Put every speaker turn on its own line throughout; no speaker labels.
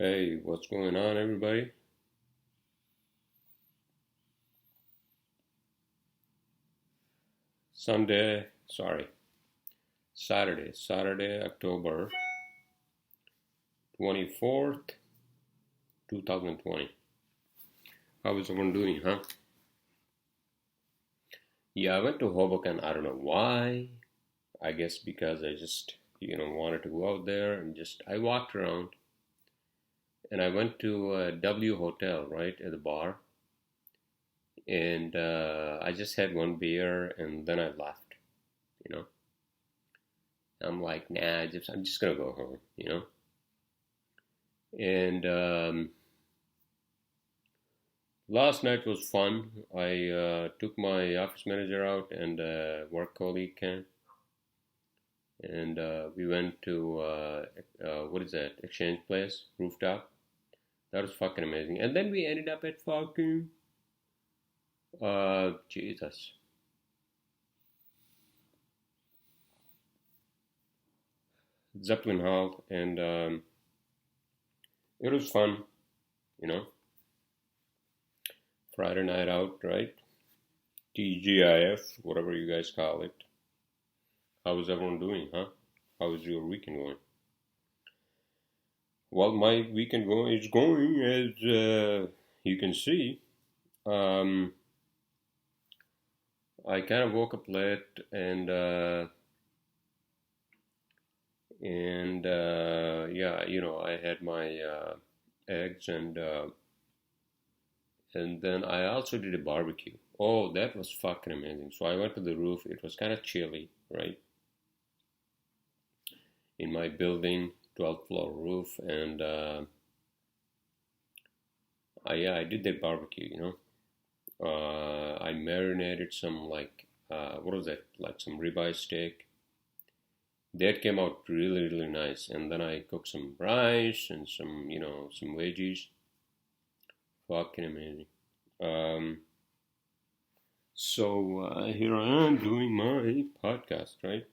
Hey, what's going on, everybody? Saturday, October 24th, 2020. How is everyone doing, huh? Yeah, I went to Hoboken. I don't know why. I guess because I just, wanted to go out there and I walked around and I went to a W Hotel, right, at the bar. And I just had one beer and then I left, you know. I'm like, nah, I'm just gonna go home. And last night was fun. I took my office manager out and work colleague Ken, and we went to what is that? Exchange Place rooftop. That was fucking amazing. And then we ended up at fucking Jesus Zeppelin Hall, and it was fun. You know, Friday night out, right? TGIF, whatever you guys call it. How is everyone doing, huh? How is your weekend going? Well, my weekend is going as you can see. Um, I kind of woke up late and yeah, I had my eggs and then I also did a barbecue. Oh, that was fucking amazing. So I went to the roof. It was kind of chilly, right? In my building, 12th floor roof, and I did that barbecue. I marinated some what was that? Like some ribeye steak. That came out really, really nice. And then I cooked some rice and some veggies. Fucking amazing. Um, so here I am doing my podcast, right?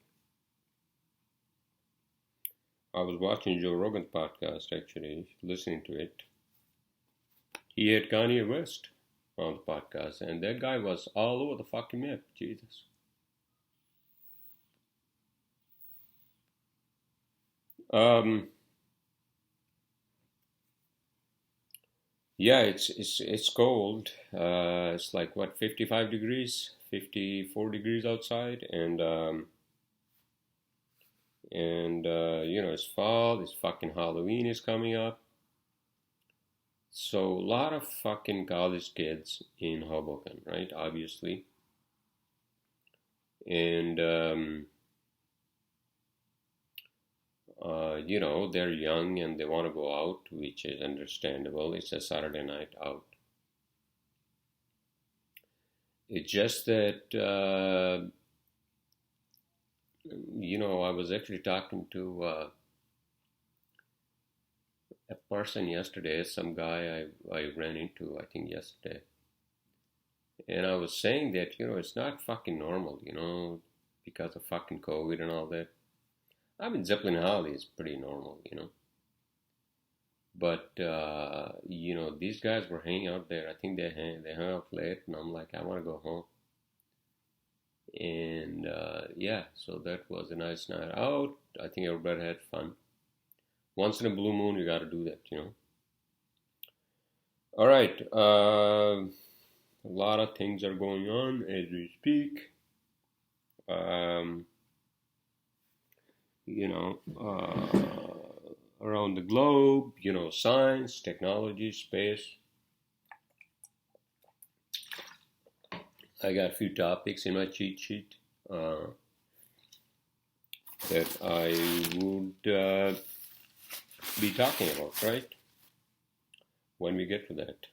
I was watching Joe Rogan's podcast actually, listening to it. He had Kanye West on the podcast, and that guy was all over the fucking map. Jesus. Um, yeah, it's cold. It's like what 55 degrees, 54 degrees outside, and it's fall. It's fucking Halloween is coming up. So a lot of fucking college kids in Hoboken, right? Obviously, and they're young and they want to go out, which is understandable. It's a Saturday night out. It's just that, I was actually talking to a person yesterday, some guy I ran into, I think, yesterday. And I was saying that, it's not fucking normal, because of fucking COVID and all that. I mean, Zeppelin Holly is pretty normal. But these guys were hanging out there. I think they hung out late, and I'm like, I want to go home. And yeah, so that was a nice night out. I think everybody had fun. Once in a blue moon, you got to do that. All right, a lot of things are going on as we speak. Um, you know, around the globe, science, technology, space. I got a few topics in my cheat sheet that I would be talking about, right? When we get to that.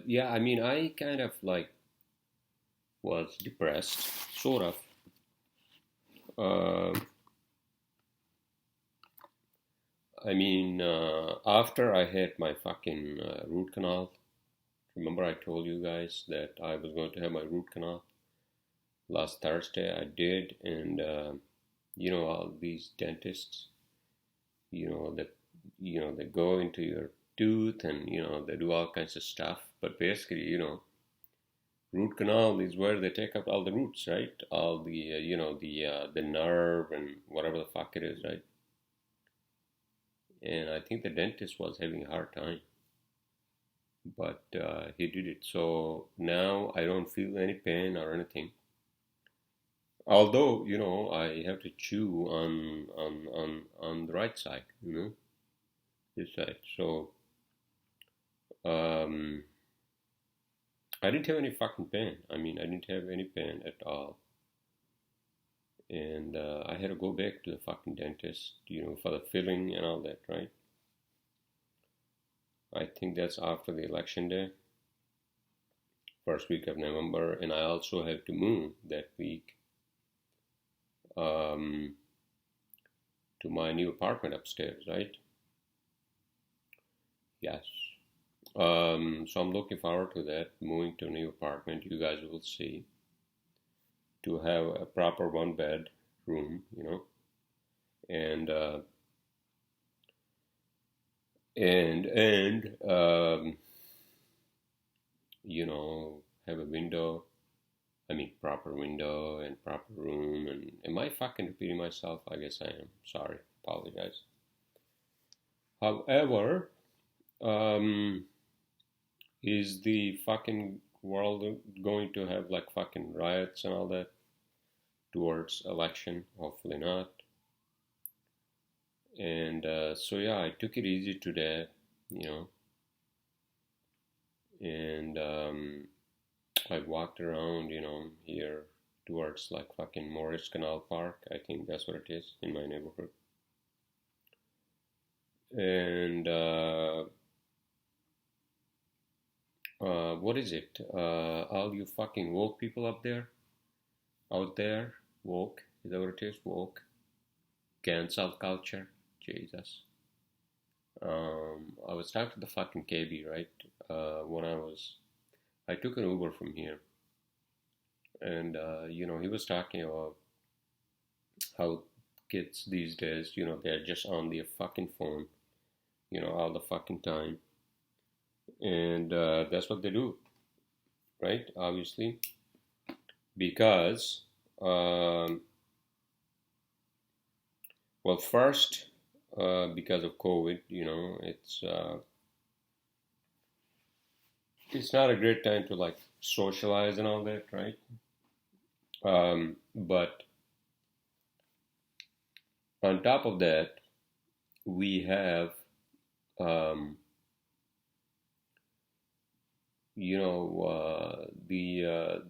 Yeah, I mean, I kind of was depressed, sort of. Uh, I mean, after I had my fucking root canal, remember I told you guys that I was going to have my root canal last Thursday. I did, and all these dentists, that they go into your tooth, and they do all kinds of stuff. But basically, root canal is where they take out all the roots, right? All the the nerve and whatever the fuck it is, right? And I think the dentist was having a hard time, but he did it. So now I don't feel any pain or anything. Although I have to chew on the right side, this side. So um, I didn't have any fucking pain. I mean, I didn't have any pain at all. And I had to go back to the fucking dentist, for the filling and all that, right? I think that's after the election day, first week of November, and I also have to move that week to my new apartment upstairs, right? Yes. So I'm looking forward to that, moving to a new apartment. You guys will see, to have a proper one bed room, and have a window. I mean, proper window and proper room. And am I fucking repeating myself? I guess I am. Sorry, apologize. However, is the fucking world going to have like fucking riots and all that towards election? Hopefully not. And so yeah, I took it easy today, and I walked around, here towards like fucking Morris Canal Park. I think that's what it is in my neighborhood. And what is it? All you fucking woke people out there, woke, is that what it is? Woke, cancel culture, Jesus. I was talking to the fucking KB, right? When I took an Uber from here, and he was talking about how kids these days, they're just on their fucking phone, all the fucking time, and that's what they do, right? Obviously, because well, first, because of COVID, it's not a great time to like socialize and all that, right? But on top of that, we have, the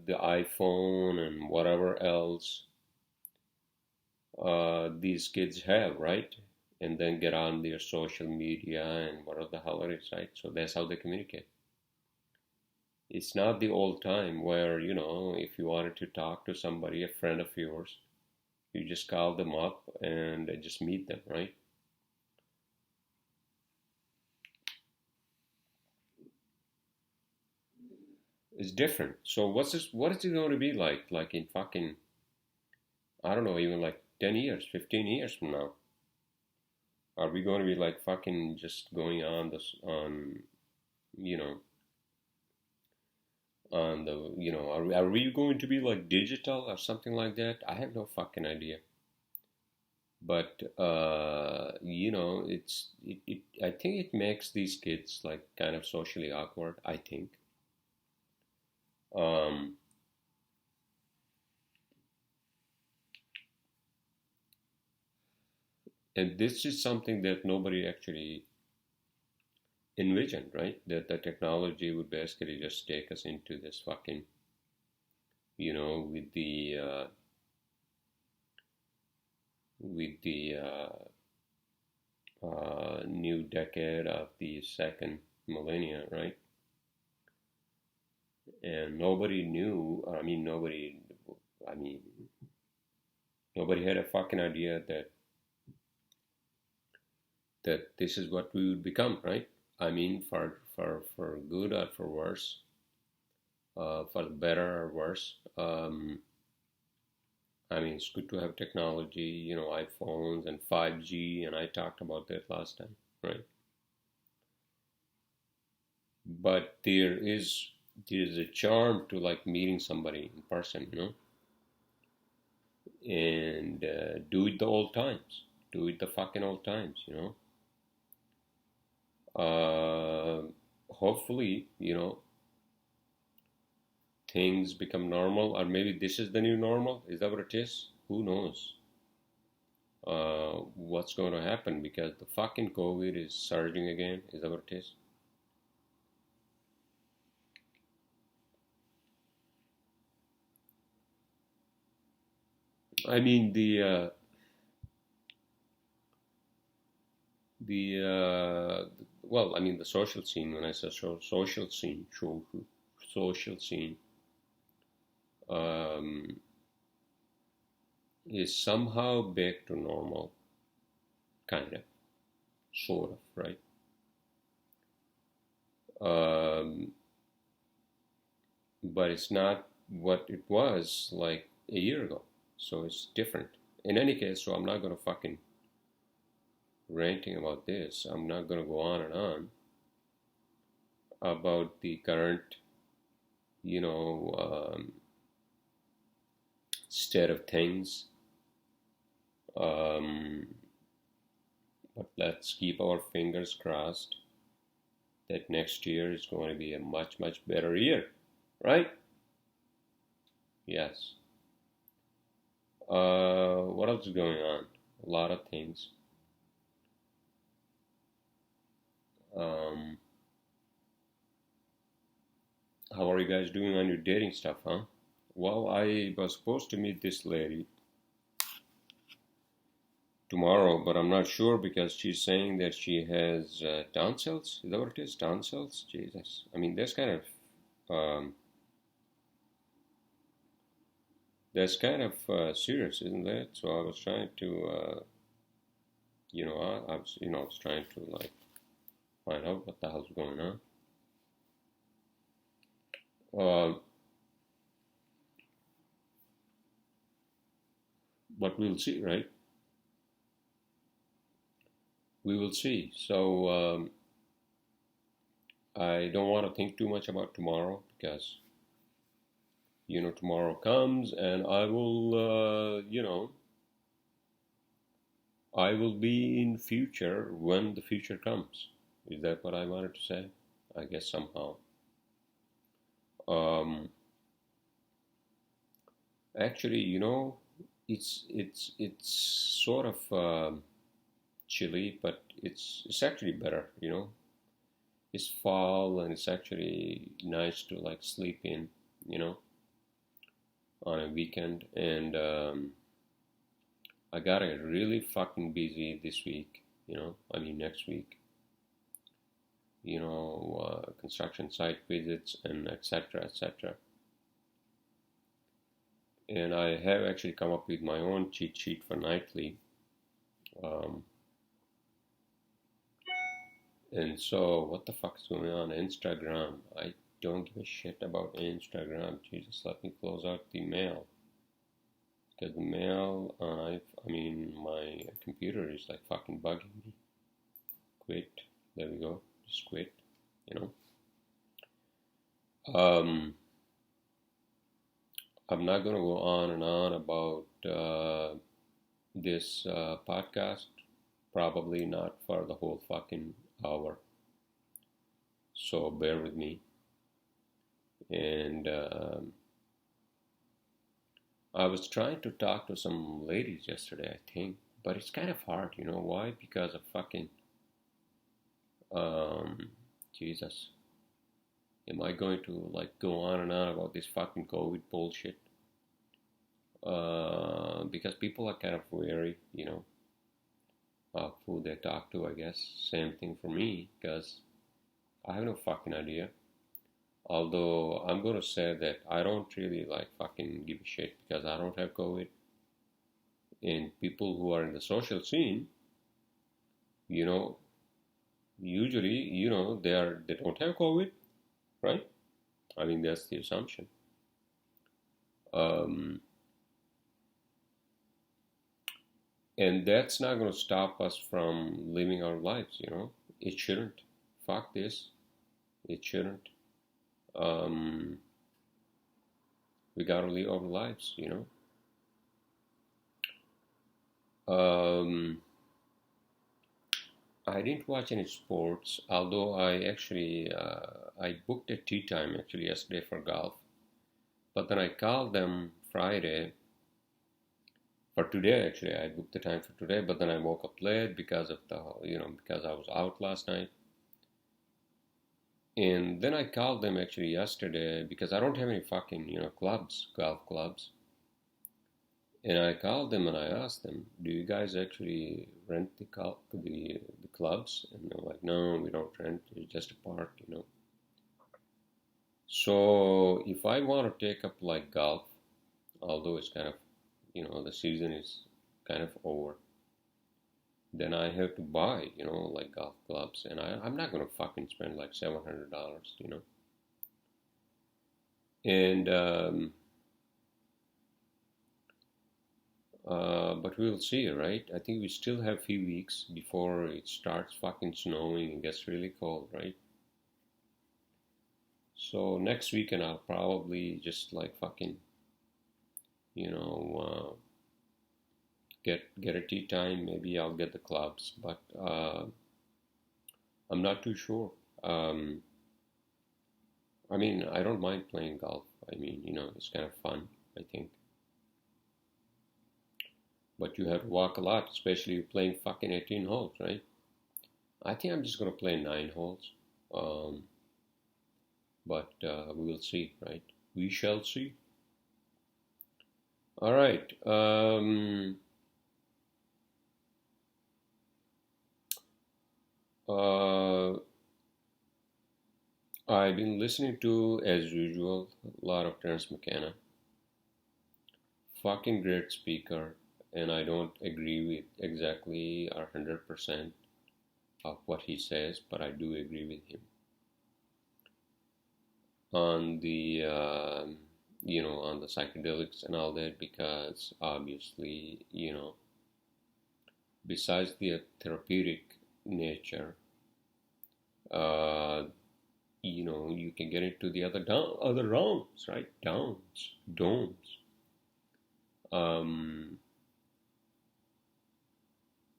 iPhone and whatever else these kids have, right? And then get on their social media and whatever the hell it is, right? So that's how they communicate. It's not the old time where, if you wanted to talk to somebody, a friend of yours, you just call them up and just meet them, right? It's different. So what is it going to be like in fucking, I don't know, even like 10 years, 15 years from now? Are we going to be like fucking just going on this, you know, on the, are we going to be like digital or something like that? I have no fucking idea. But, I think it makes these kids like kind of socially awkward, I think. Um, and this is something that nobody actually envisioned, right? That the technology would basically just take us into this fucking, with the new decade of the second millennia, right? And nobody knew. I mean, nobody had a fucking idea that this is what we would become, right? I mean, for good or for worse, for better or worse. I mean, it's good to have technology, iPhones and 5G, and I talked about that last time, right? But there's a charm to like meeting somebody in person, and do it the old times, do it the fucking old times. Hopefully, things become normal, or maybe this is the new normal. Is that what it is? Who knows? What's going to happen because the fucking COVID is surging again. Is that what it is? I mean I mean the social scene. When I say social scene, social scene um, is somehow back to normal, kind of, sort of, right? Um, but it's not what it was like a year ago. So it's different. In any case, so I'm not going to fucking ranting about this. I'm not going to go on and on about the current, you know, state of things. But let's keep our fingers crossed that next year is going to be a much, much better year, right? Yes. What else is going on? A lot of things. Um, how are you guys doing on your dating stuff, huh? Well, I was supposed to meet this lady tomorrow, but I'm not sure because she's saying that she has tonsils. Is that what it is? Tonsils? Jesus. I mean, um, that's kind of serious, isn't that? So I was trying to, I was trying to like find out what the hell's going on. Uh, but we'll see, right? We will see. So I don't want to think too much about tomorrow because tomorrow comes and I will be in future when the future comes. Is that what I wanted to say? I guess somehow. Um, Actually, it's sort of chilly, but it's actually better. It's fall and it's actually nice to like sleep in. You know, on a weekend, and I got it really fucking busy this week. I mean next week. Construction site visits and etc. etc. And I have actually come up with my own cheat sheet for nightly. Um, and so, what the fuck is going on? Instagram. I don't give a shit about Instagram. Jesus, let me close out the mail. Because the mail on, my computer is like fucking bugging me. Quit. There we go. Just quit. Um, I'm not going to go on and on about this podcast. Probably not for the whole fucking hour. So bear with me. And I was trying to talk to some ladies yesterday, I think. But it's kind of hard. You know why? Because of fucking... Jesus. Am I going to like go on and on about this fucking COVID bullshit? Because people are kind of wary, of who they talk to, I guess. Same thing for me, because I have no fucking idea. Although I'm going to say that I don't really like fucking give a shit because I don't have COVID. And people who are in the social scene, usually, they don't have COVID, right? I mean, that's the assumption. Um, And that's not going to stop us from living our lives, It shouldn't. Fuck this. It shouldn't. Um, we got to live our lives. Um, I didn't watch any sports, although I booked a tea time actually yesterday for golf. But then I called them Friday for today. Actually, I booked the time for today, but then I woke up late because of because I was out last night. And then I called them actually yesterday because I don't have any fucking golf clubs. And I called them and I asked them, "Do you guys actually rent the clubs?" And they're like, "No, we don't rent. It's just a park." So if I want to take up like golf, although it's kind of the season is kind of over, then I have to buy like golf clubs, and I'm not gonna fucking spend like $700. And but we'll see, right? I think we still have a few weeks before it starts fucking snowing and gets really cold, right? So next weekend I'll probably just like fucking, you know, get a tea time. Maybe I'll get the clubs, but I'm not too sure. I mean, I don't mind playing golf. I mean, it's kind of fun, I think. But you have to walk a lot, especially playing fucking 18 holes, right? I think I'm just gonna play 9 holes. Um, but we will see, right? We shall see. All right. I've been listening to, as usual, a lot of Terence McKenna. Fucking great speaker, and I don't agree with exactly 100% of what he says, but I do agree with him on the on the psychedelics and all that, because obviously besides the therapeutic nature, uh, you can get into the other realms, right? Domes. Um,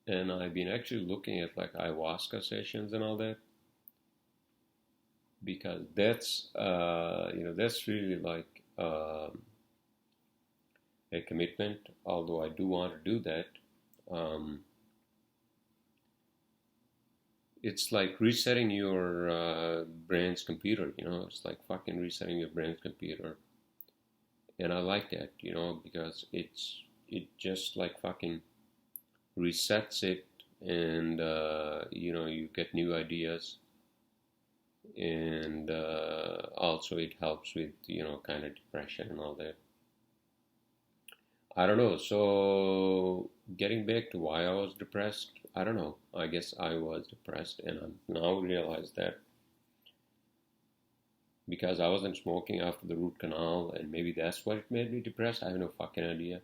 and I've been actually looking at like ayahuasca sessions and all that, because that's really like a commitment. Although I do want to do that, um, it's like resetting your brain's computer. It's like fucking resetting your brain's computer, and I like that. Because it just like fucking resets it, and you get new ideas, and also it helps with kind of depression and all that. I don't know. So getting back to why I was depressed, I don't know. I guess I was depressed, and I now realize that because I wasn't smoking after the root canal, and maybe that's what made me depressed. I have no fucking idea.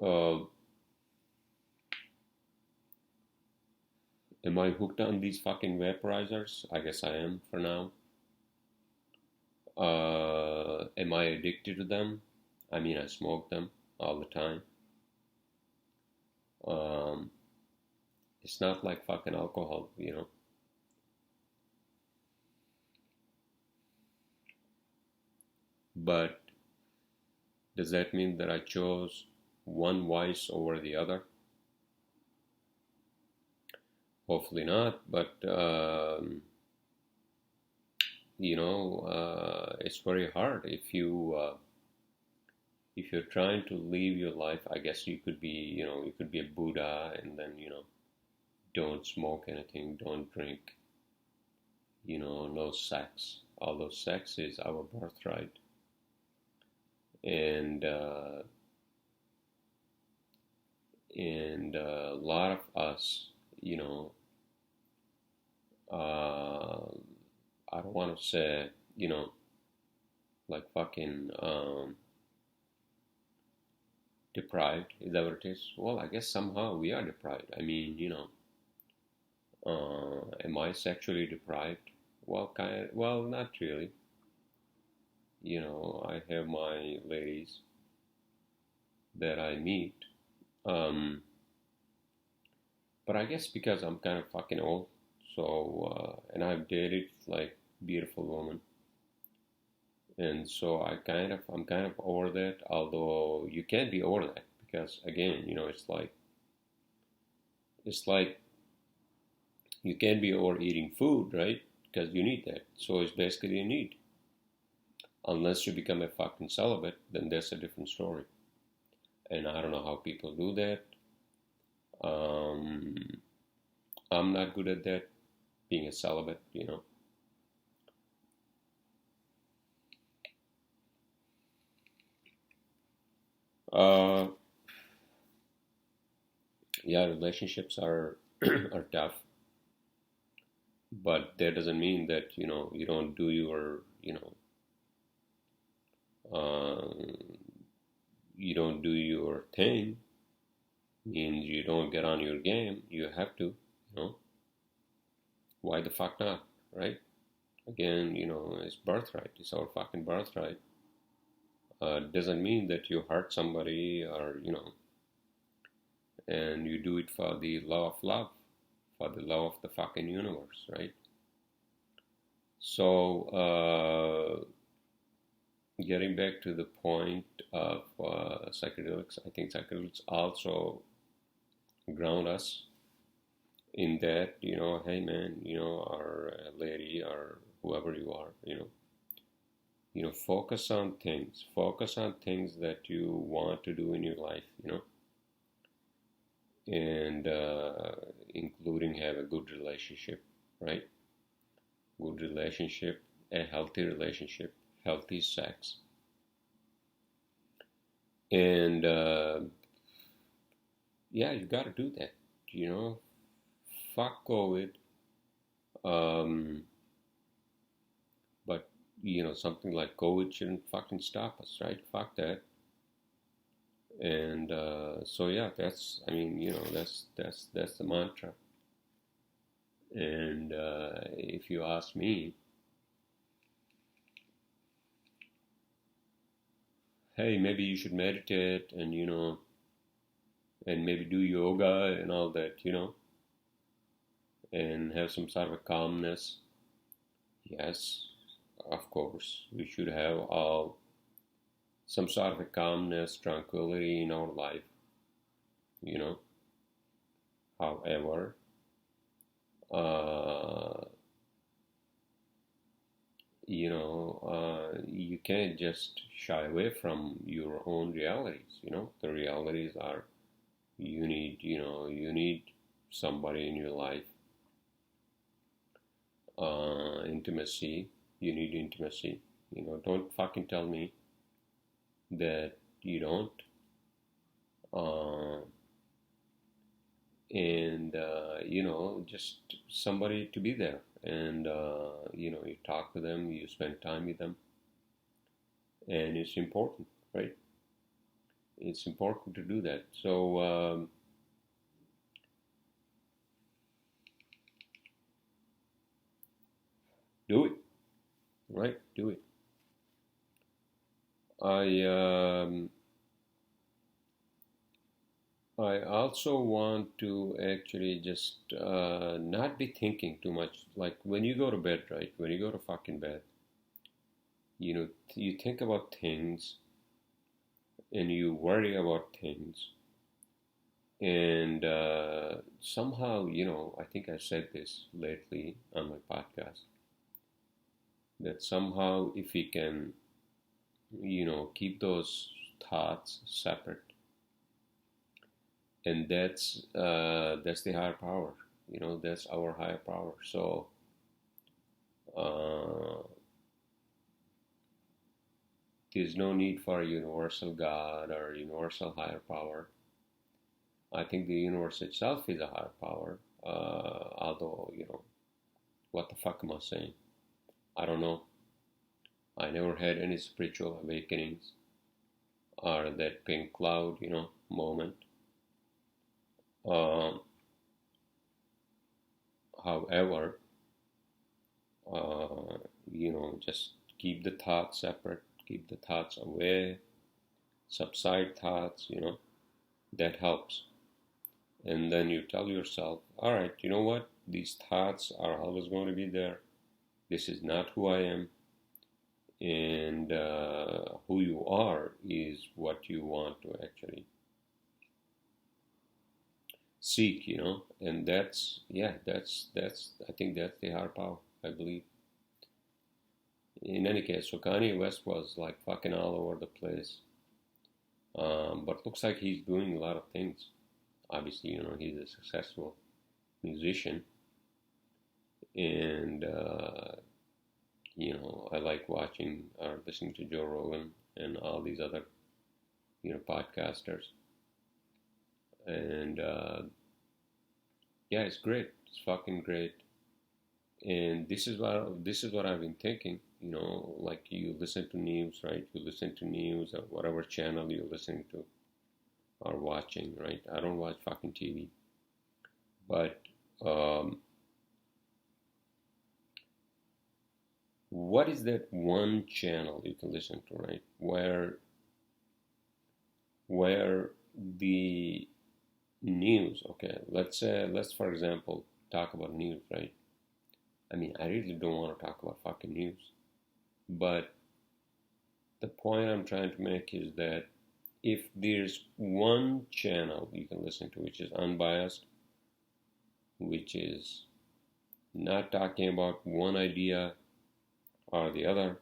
Uh, am I hooked on these fucking vaporizers? I guess I am for now. Am I addicted to them? I mean, I smoke them all the time. Um, it's not like fucking alcohol. But does that mean that I chose one vice over the other? Hopefully not, but it's very hard if you're trying to live your life. I guess you could be a Buddha, and then don't smoke anything, don't drink, no sex. Although sex is our birthright, and a lot of us, uh, I don't want to say, like fucking Deprived, is that what it is? Well, I guess somehow we are deprived. I mean, am I sexually deprived? Well, well, not really. I have my ladies that I meet. Um, but I guess because I'm kind of fucking old, so and I've dated like beautiful women, and so I'm kind of over that. Although you can't be over that because again, it's like you can't be over eating food, right? Because you need that. So it's basically a need. Unless you become a fucking celibate, then that's a different story. And I don't know how people do that. Um, I'm not good at that, being a celibate. Uh, yeah, relationships are are tough, but that doesn't mean that you don't do your uh, you don't do your thing. Means you don't get on your game. You have to, why the fuck not, right? Again, it's birthright. It's our fucking birthright. Doesn't mean that you hurt somebody or and you do it for the love, for the love of the fucking universe, right? So, getting back to the point of psychedelics, I think psychedelics also ground us in that, hey man, or lady, or whoever you are, focus on things that you want to do in your life, and including have a good relationship, right? Good relationship, a healthy relationship, healthy sex, and yeah, you got to do that. You know, fuck COVID, um, but something like COVID shouldn't fucking stop us, right? Fuck that. And so yeah, that's I mean, that's the mantra. And if you ask me, hey, maybe you should meditate and and maybe do yoga and all that, and have some sort of a calmness. Yes, of course, we should have all some sort of a calmness, tranquility in our life, you know. However, uh, you can't just shy away from your own realities. The realities are you need somebody in your life, intimacy. You need intimacy. Don't fucking tell me that you don't. Uh, and just somebody to be there, and you talk to them, you spend time with them, and it's important, right? It's important to do that. So do it, right? Do it. I also want to actually just not be thinking too much. Like when you go to bed, right? When you go to fucking bed, you think about things and you worry about things. And somehow, I think I said this lately on my podcast, that somehow if we can, keep those thoughts separate, and that's the higher power. That's our higher power. So uh, there's no need for a universal God or a universal higher power. I think the universe itself is a higher power. Although, what the fuck am I saying? I don't know. I never had any spiritual awakenings. or that pink cloud, moment. Um, However, uh, just keep the thoughts separate, keep the thoughts away, subside thoughts, that helps. And then you tell yourself, all right, you know what? These thoughts are always going to be there. This is not who I am. And who you are is what you want to actually seek, and that's I think that's the higher power, I believe. In any case, so Kanye West was like fucking all over the place, but looks like he's doing a lot of things. Obviously, he's a successful musician, and I like watching or listening to Joe Rogan and all these other podcasters, and yeah, it's great. It's fucking great. And this is what I've been thinking. Like you listen to news, right? You listen to news or whatever channel you're listening to or watching, right? I don't watch fucking TV, but what is that one channel you can listen to, right? Where the news, okay, let's for example talk about news, right? I mean, I really don't want to talk about fucking news, but the point I'm trying to make is that if there's one channel you can listen to which is unbiased, which is not talking about one idea or the other,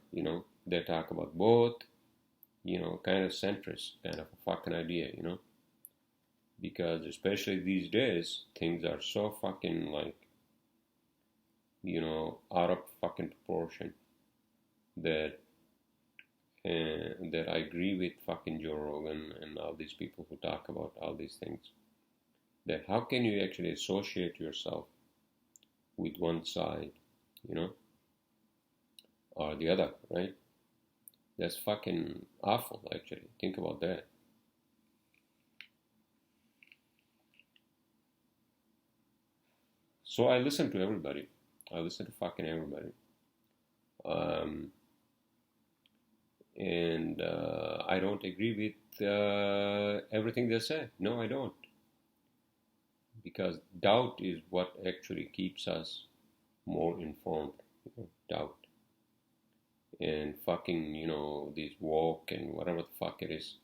they talk about both, kind of centrist, kind of a fucking idea, because especially these days, things are so fucking like, out of fucking proportion that that I agree with fucking Joe Rogan and all these people who talk about all these things. That how can you actually associate yourself with one side, or the other, right? That's fucking awful, actually. Think about that. So I listen to everybody. I listen to fucking everybody. And I don't agree with everything they say. No, I don't. Because doubt is what actually keeps us more informed. Doubt. And fucking, these woke and whatever the fuck it is.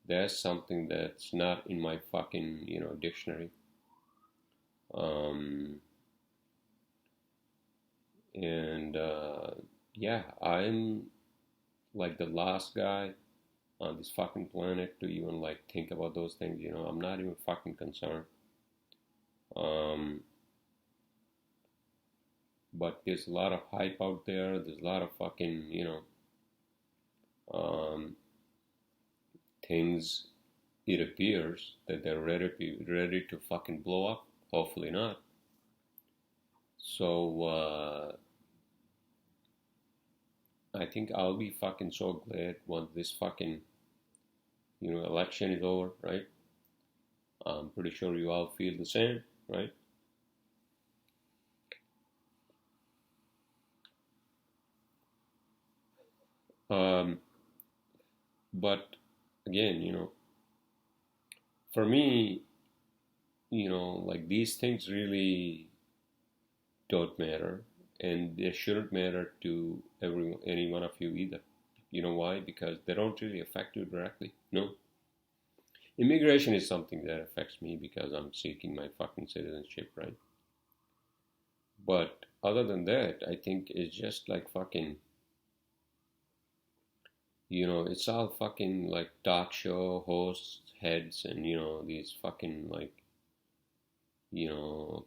There's something that's not in my fucking, dictionary. And yeah, I'm like the last guy on this fucking planet to even like think about those things. I'm not even fucking concerned. But there's a lot of hype out there. There's a lot of fucking, things. It appears that they're ready to fucking blow up. Hopefully not. So I think I'll be fucking so glad once this fucking election is over, right? I'm pretty sure you all feel the same, right? But again, for me, like these things really don't matter, and they shouldn't matter to any one of you either. You know why? Because they don't really affect you directly. No. Immigration is something that affects me because I'm seeking my fucking citizenship, right? But other than that, I think it's just like fucking, it's all fucking like talk show hosts, heads, and these fucking like,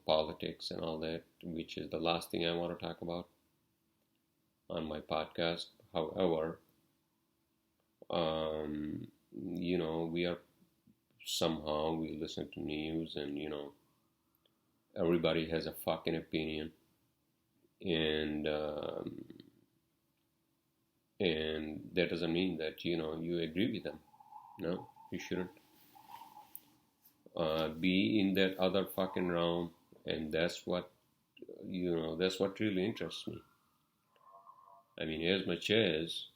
politics and all that, which is the last thing I want to talk about on my podcast. However, we are somehow we listen to news and everybody has a fucking opinion, and And that doesn't mean that, you agree with them. No, you shouldn't. Be in that other fucking realm, and that's what really interests me. I mean, as much as,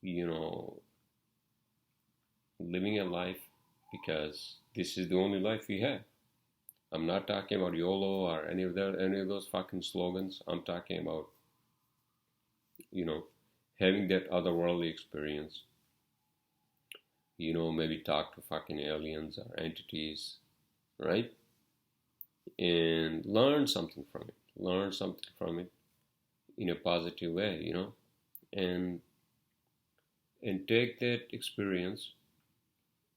you know, living a life because this is the only life we have. I'm not talking about YOLO or any of those fucking slogans. I'm talking about, you know, having that otherworldly experience. Maybe talk to fucking aliens or entities, right? And learn something from it. Learn something from it in a positive way, and take that experience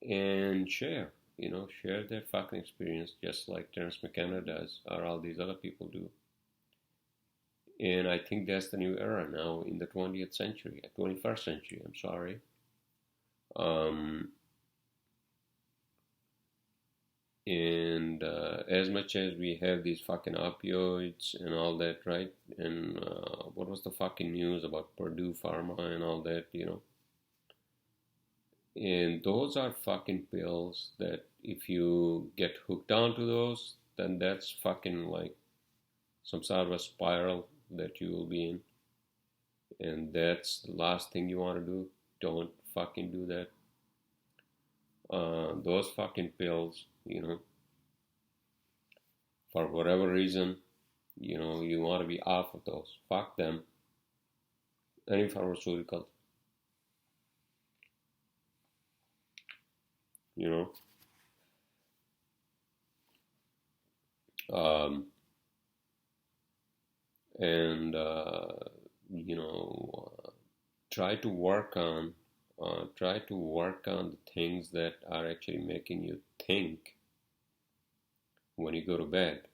and share that fucking experience just like Terence McKenna does or all these other people do. And I think that's the new era now in the 20th century, 21st century, I'm sorry. And as much as we have these fucking opioids and all that, right? And what was the fucking news about Purdue Pharma and all that, And those are fucking pills that if you get hooked onto those, then that's fucking like some sort of a spiral that you will be in. And that's the last thing you want to do. Don't fucking do that. Those fucking pills, for whatever reason, you want to be off of those. Fuck them. Any pharmaceutical. Um, and try to work on the things that are actually making you think when you go to bed,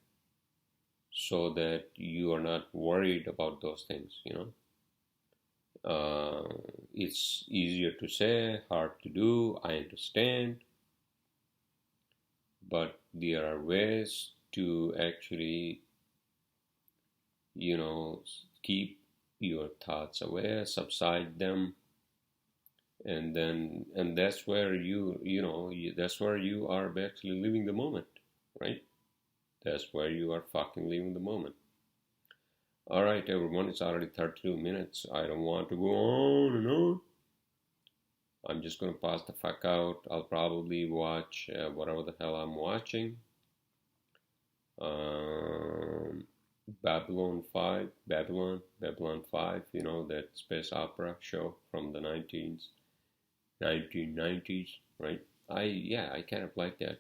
so that you are not worried about those things. It's easier to say, hard to do, I understand, but there are ways to actually keep your thoughts aware, subside them, and that's where that's where you are actually living the moment, right? That's where you are fucking living the moment. All right, everyone, it's already 32 minutes. I don't want to go on and on. I'm just going to pass the fuck out. I'll probably watch whatever the hell I'm watching. Babylon 5, that space opera show from the 1990s, right? I kind of like that.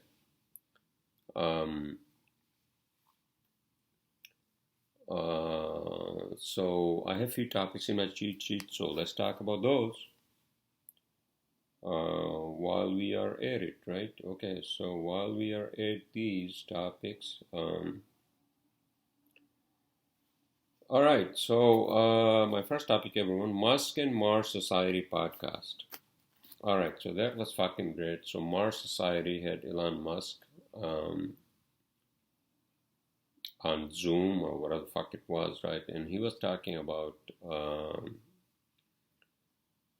So I have a few topics in my cheat sheet, so let's talk about those while we are at it, right? Okay, so while we are at these topics, all right, so my first topic, everyone, Musk and Mars Society podcast. All right, so that was fucking great. So Mars Society had Elon Musk on Zoom or whatever the fuck it was, right? And he was talking about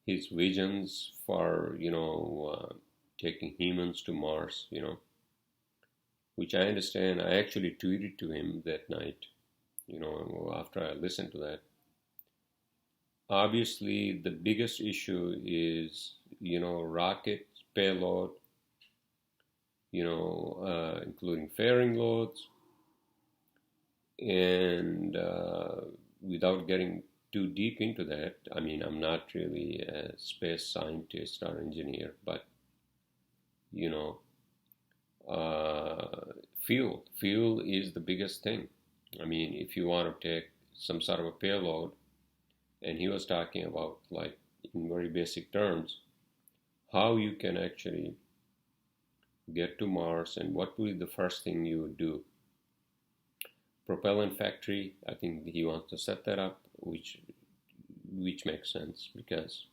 his visions for, taking humans to Mars, which I understand. I actually tweeted to him that night, after I listened to that. Obviously, the biggest issue is, rocket payload, including fairing loads. And without getting too deep into that, I mean, I'm not really a space scientist or engineer, but, fuel is the biggest thing. I mean, if you want to take some sort of a payload, and he was talking about, like, in very basic terms, how you can actually get to Mars and what would be the first thing you would do. Propellant factory, I think he wants to set that up, which makes sense, because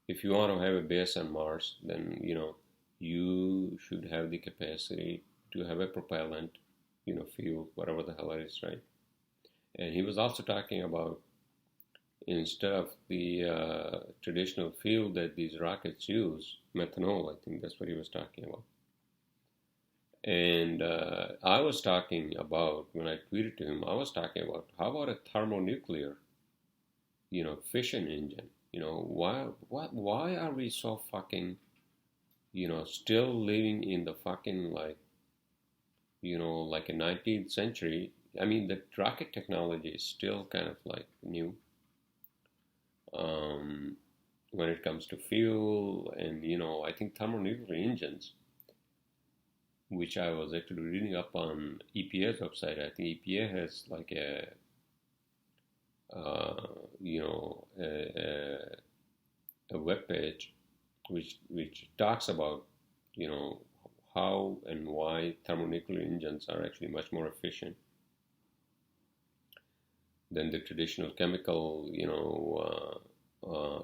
if you want to have a base on Mars, then you should have the capacity to have a propellant, fuel, whatever the hell it is, right? And he was also talking about instead of the traditional fuel that these rockets use, methanol, I think that's what he was talking about. And I was talking about, when I tweeted to him, I was talking about, how about a thermonuclear, fission engine? Why are we so fucking, still living in the fucking, like a 19th century? I mean, the rocket technology is still kind of like new. When it comes to fuel, and I think thermonuclear engines, which I was actually reading up on EPA's website. I think EPA has like a web page which talks about how and why thermonuclear engines are actually much more efficient than the traditional chemical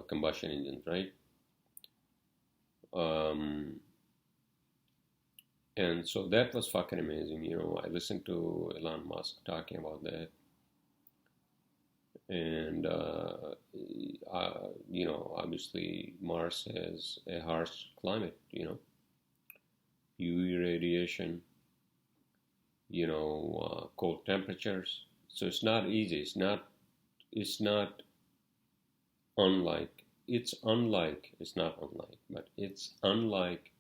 combustion engines, right? And so that was fucking amazing. I listened to Elon Musk talking about that. And, obviously Mars has a harsh climate, UV radiation, cold temperatures. So it's not easy. It's not unlike, it's not unlike, but it's unlike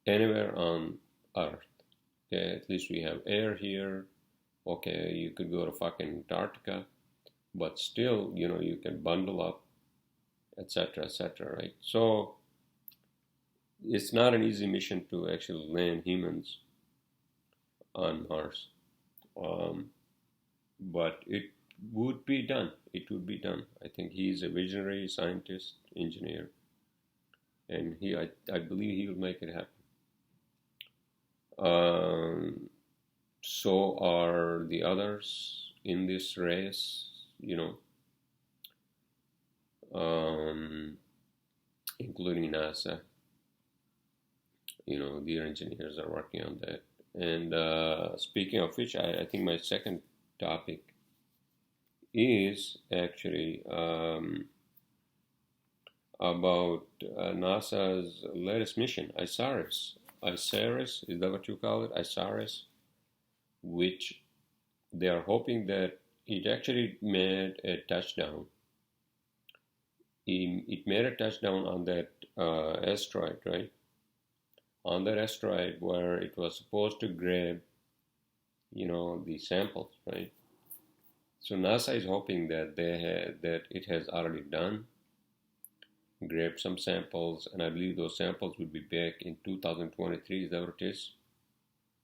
anywhere on Earth. Okay, at least we have air here. Okay, you could go to fucking Antarctica, but still, you can bundle up, etc., right? So it's not an easy mission to actually land humans on Mars, but it would be done. It would be done. I think he's a visionary scientist, engineer, and I believe he will make it happen. So are the others in this race, including NASA. Their engineers are working on that. And speaking of which, I think my second topic is actually about NASA's latest mission, ISIRIS. ISIRIS, is that what you call it? ISIRIS, which they are hoping that it actually made a touchdown. It made a touchdown on that asteroid, right? On that asteroid where it was supposed to grab, the samples, right? So NASA is hoping that that it has already done, grabbed some samples, and I believe those samples will be back in 2023. Is that what it is?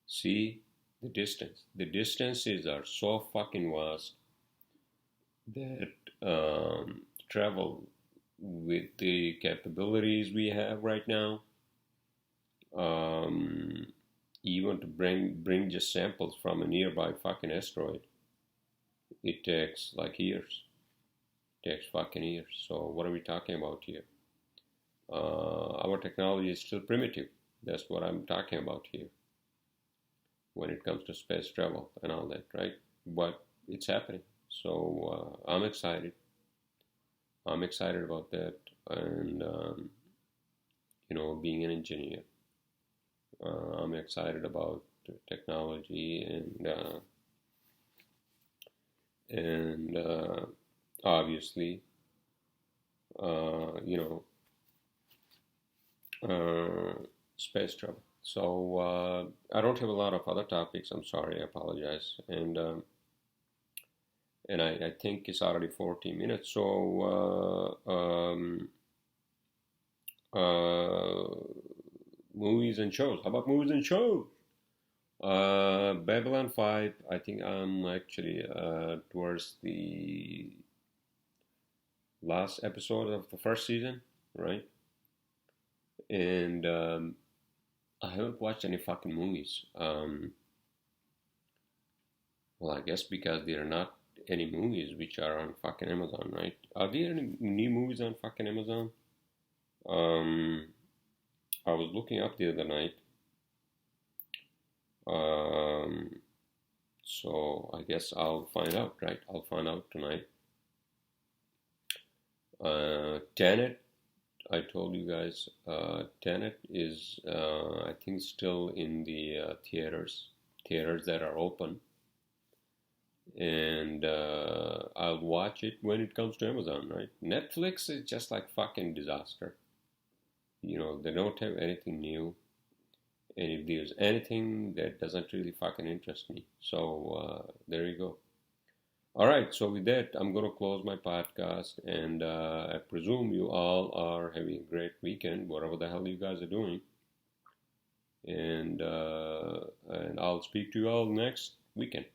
See the distance. The distances are so fucking vast that travel with the capabilities we have right now, even to bring just samples from a nearby fucking asteroid, it takes like years. It takes fucking years. So what are we talking about here? Our technology is still primitive. That's what I'm talking about here when it comes to space travel and all that, right? But it's happening. So I'm excited. I'm excited about that. And, being an engineer, I'm excited about technology and obviously, space travel. So I don't have a lot of other topics. I'm sorry. I apologize. And I think it's already 14 minutes. So movies and shows. How about movies and shows? Babylon 5, I think I'm actually towards the last episode of the first season, right? And I haven't watched any fucking movies. Well, I guess because there are not any movies which are on fucking Amazon, right? Are there any new movies on fucking Amazon? I was looking up the other night. So I guess I'll find out, right? I'll find out tonight. Tenet, I told you guys, Tenet is, I think, still in the theaters that are open. And I'll watch it when it comes to Amazon, right? Netflix is just like fucking disaster. They don't have anything new. And if there's anything that doesn't really fucking interest me. So there you go. All right, so with that, I'm going to close my podcast, and I presume you all are having a great weekend, whatever the hell you guys are doing. And I'll speak to you all next weekend.